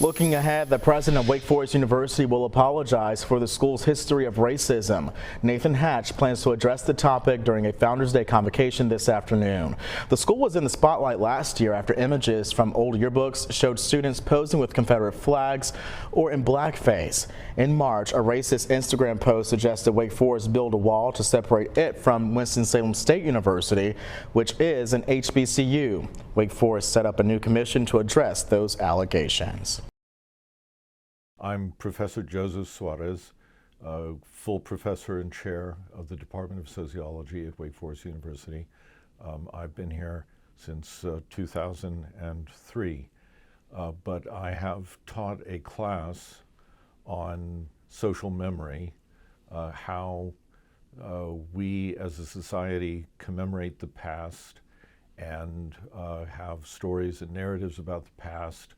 Looking ahead, the president of Wake Forest University will apologize for the school's history of racism. Nathan Hatch plans to address the topic during a Founders Day convocation this afternoon. The school was in the spotlight last year after images from old yearbooks showed students posing with Confederate flags or in blackface. In March, a racist Instagram post suggested Wake Forest build a wall to separate it from Winston-Salem State University, which is an HBCU. Wake Forest set up a new commission to address those allegations. I'm Professor Joseph Suarez, full professor and chair of the Department of Sociology at Wake Forest University. I've been here since 2003, but I have taught a class on social memory, how we as a society commemorate the past and have stories and narratives about the past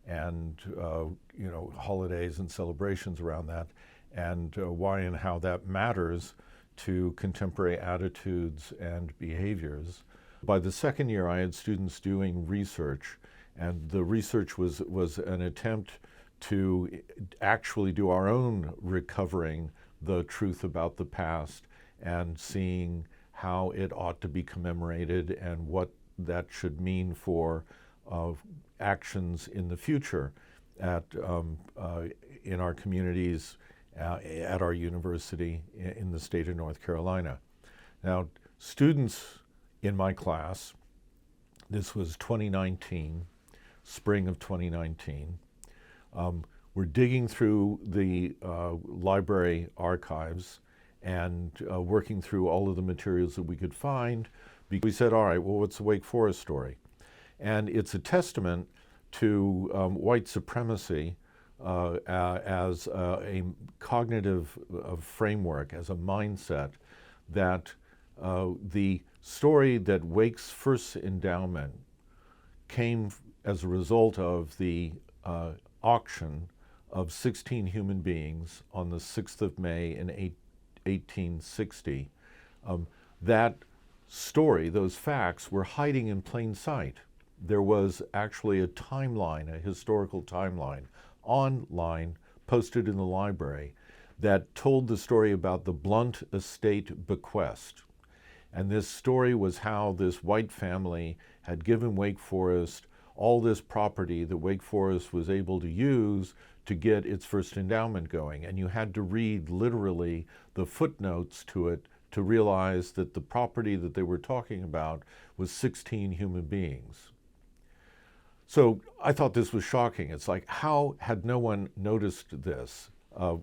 and holidays and celebrations around that, and why and how that matters to contemporary attitudes and behaviors. By the second year, I had students doing research, and the research was an attempt to actually do our own recovering the truth about the past and seeing how it ought to be commemorated and what that should mean for actions in the future in our communities, at our university in the state of North Carolina. Now, students in my class, this was 2019, spring of 2019, were digging through the library archives and working through all of the materials that we could find. We said, all right, well, what's the Wake Forest story? And it's a testament to white supremacy as a cognitive framework, as a mindset, that the story that Wake's first endowment came as a result of the auction of 16 human beings on the 6th of May in 1860. That story, those facts, were hiding in plain sight. There was actually a timeline, a historical timeline, online, posted in the library, that told the story about the Blunt estate bequest. And this story was how this white family had given Wake Forest all this property that Wake Forest was able to use to get its first endowment going. And you had to read literally the footnotes to it to realize that the property that they were talking about was 16 human beings. So I thought this was shocking. It's like, how had no one noticed this?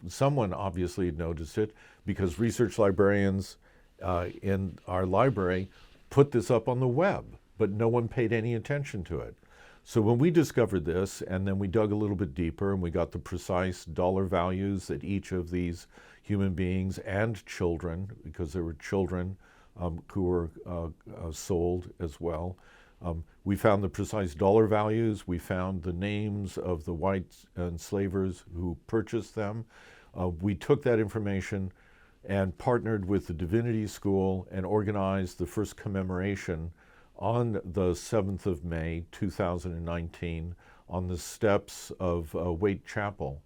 Someone obviously had noticed it, because research librarians in our library put this up on the web, but no one paid any attention to it. So when we discovered this, and then we dug a little bit deeper and we got the precise dollar values that each of these human beings and children, because there were children who were sold as well. We found the precise dollar values. We found the names of the white enslavers who purchased them. We took that information and partnered with the Divinity School and organized the first commemoration on the 7th of May, 2019, on the steps of Waite Chapel.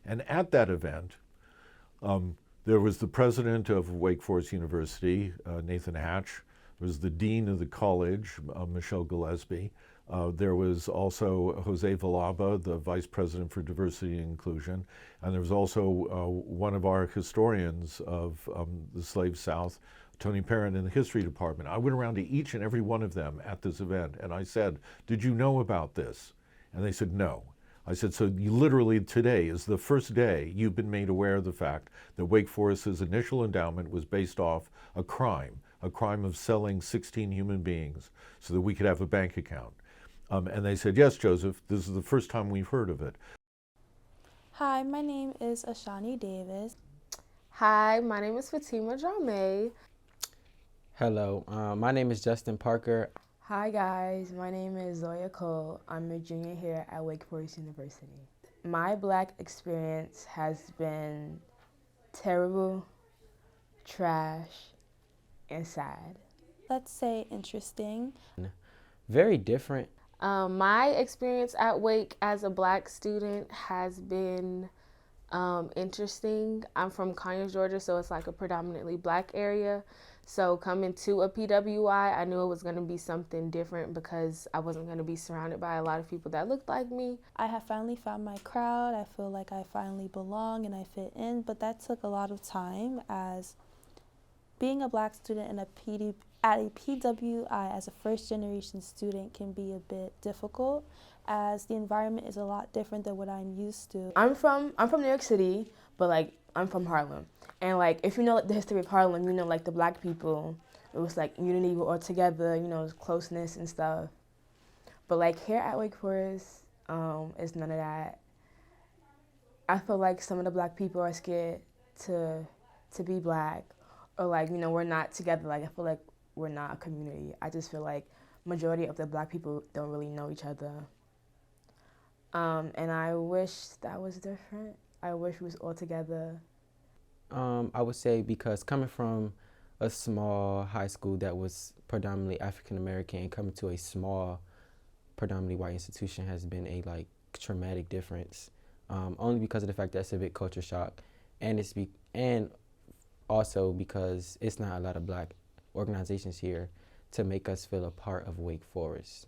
And at that event, there was the president of Wake Forest University, Nathan Hatch. There was the dean of the college, Michelle Gillespie. There was also Jose Villalba, the vice president for diversity and inclusion. And there was also one of our historians of the Slave South, Tony Parent, in the history department. I went around to each and every one of them at this event, and I said, did you know about this? And they said, no. I said, so you literally today is the first day you've been made aware of the fact that Wake Forest's initial endowment was based off a crime of selling 16 human beings so that we could have a bank account. And they said, yes, Joseph, this is the first time we've heard of it. Hi, my name is Ashani Davis. Hi, my name is Fatima Jameh. Hello, my name is Justin Parker. Hi guys, my name is Zoya Cole. I'm a junior here at Wake Forest University. My Black experience has been terrible, trash, and sad. Let's say interesting. Very different. My experience at Wake as a Black student has been interesting. I'm from Conyers, Georgia, so it's like a predominantly Black area. So coming to a PWI, I knew it was going to be something different because I wasn't going to be surrounded by a lot of people that looked like me. I have finally found my crowd. I feel like I finally belong and I fit in, but that took a lot of time, as being a Black student in at a PWI as a first generation student can be a bit difficult, as the environment is a lot different than what I'm used to. I'm from New York City, but like I'm from Harlem. And like if you know like, the history of Harlem, you know like the Black people, it was like unity, we're all together, you know, closeness and stuff. But like here at Wake Forest, it's none of that. I feel like some of the Black people are scared to be Black, or like, you know, we're not together. Like I feel like we're not a community. I just feel like majority of the Black people don't really know each other. And I wish that was different. I wish we was all together. I would say because coming from a small high school that was predominantly African American and coming to a small, predominantly white institution has been a like traumatic difference. Only because of the fact that it's a big culture shock, and and also because it's not a lot of Black organizations here to make us feel a part of Wake Forest.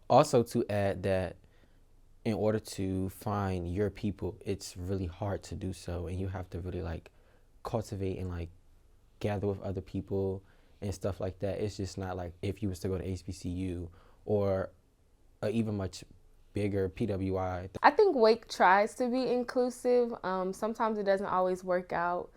Also to add that in order to find your people, it's really hard to do so, and you have to really like cultivate and like gather with other people and stuff like that. It's just not like if you was to go to HBCU or even much bigger PWI. I think Wake tries to be inclusive. Sometimes it doesn't always work out,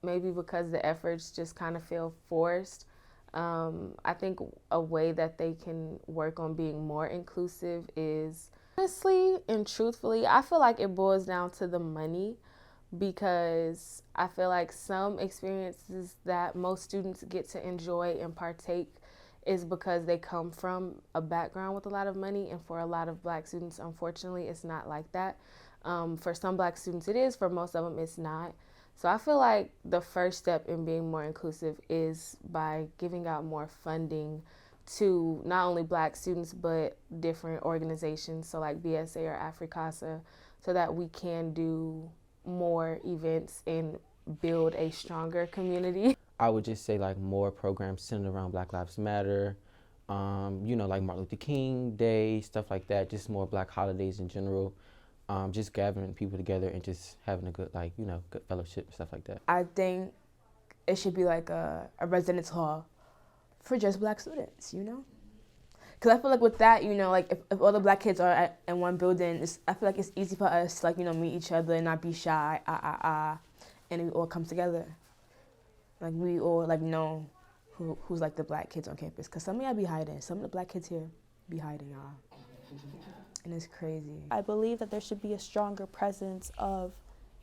maybe because the efforts just kind of feel forced. I think a way that they can work on being more inclusive is, honestly and truthfully, I feel like it boils down to the money, because I feel like some experiences that most students get to enjoy and partake is because they come from a background with a lot of money, and for a lot of Black students, unfortunately, it's not like that. For some Black students it is, for most of them it's not. So I feel like the first step in being more inclusive is by giving out more funding to not only Black students but different organizations, so like BSA or AFRICASA, so that we can do more events and build a stronger community. I would just say like more programs centered around Black Lives Matter, you know, like Martin Luther King Day, stuff like that, just more Black holidays in general. Just gathering people together and just having a good, like, you know, good fellowship, stuff like that. I think it should be like a residence hall for just Black students, you know? Because I feel like with that, you know, like if all the Black kids are in one building, I feel like it's easy for us to, like, you know, meet each other and not be shy, and we all come together. Like we all like know who's like the Black kids on campus. Because some of y'all be hiding. Some of the Black kids here be hiding, y'all. And it's crazy. I believe that there should be a stronger presence of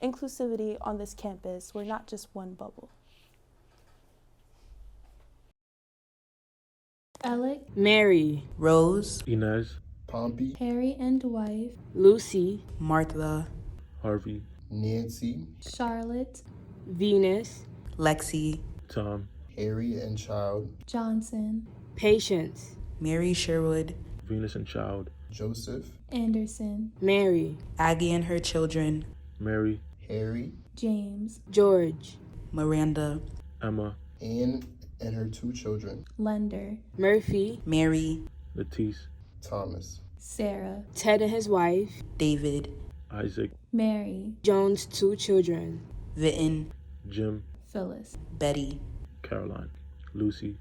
inclusivity on this campus. We're not just one bubble. Alec, Mary, Rose, Inez, Pompey, Harry and wife, Lucy, Martha, Harvey, Nancy, Charlotte, Venus, Lexi, Tom, Harry and Child, Johnson, Patience, Mary Sherwood, Venus and Child, Joseph, Anderson, Mary, Aggie and her children, Mary, Harry, James, George, Miranda, Emma, Anne and her 2 children, Lender, Murphy, Mary, Latisse, Thomas, Sarah, Ted and his wife, David, Isaac, Mary, Jones' 2 children, Vitten, Jim, Phyllis. Betty. Caroline, Lucy,